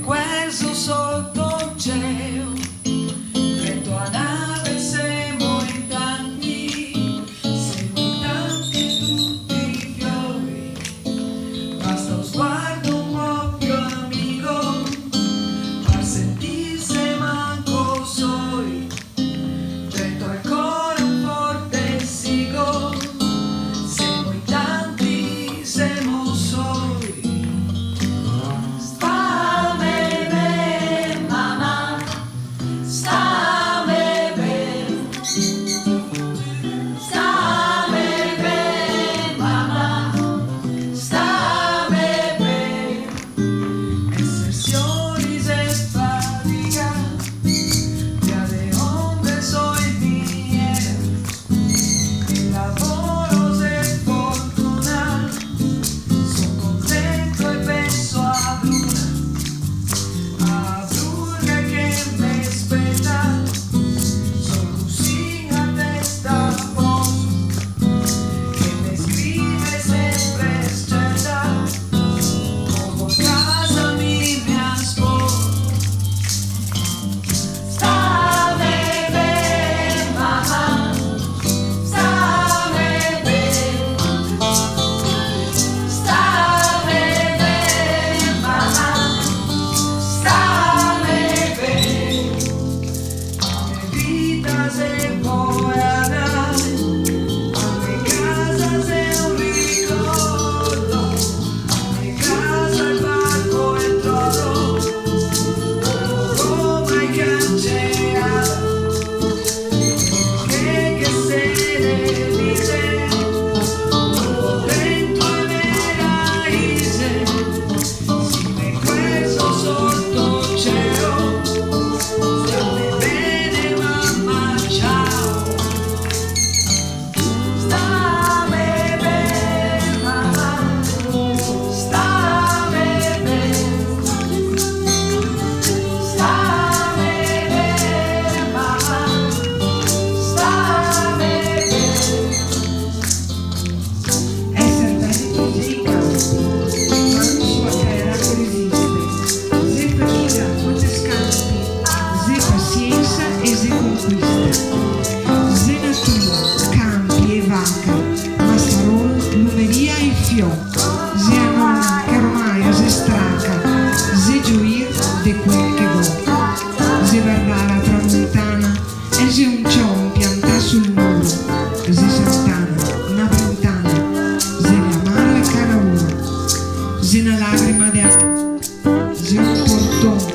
Questo sotto il cielo, dentro a nave siamo in tanti tutti i fiori, basta un sguardo un po' più amico per sentirsi manco soli, dentro al cuore un forte sigo, siamo in tanti, siamo soli. De quel che vuoi, se verrà la tramontana e se un ciò pianta sul muro, se santana, una ventana, se la mano è cara uno, se una lacrima di acqua, se un portone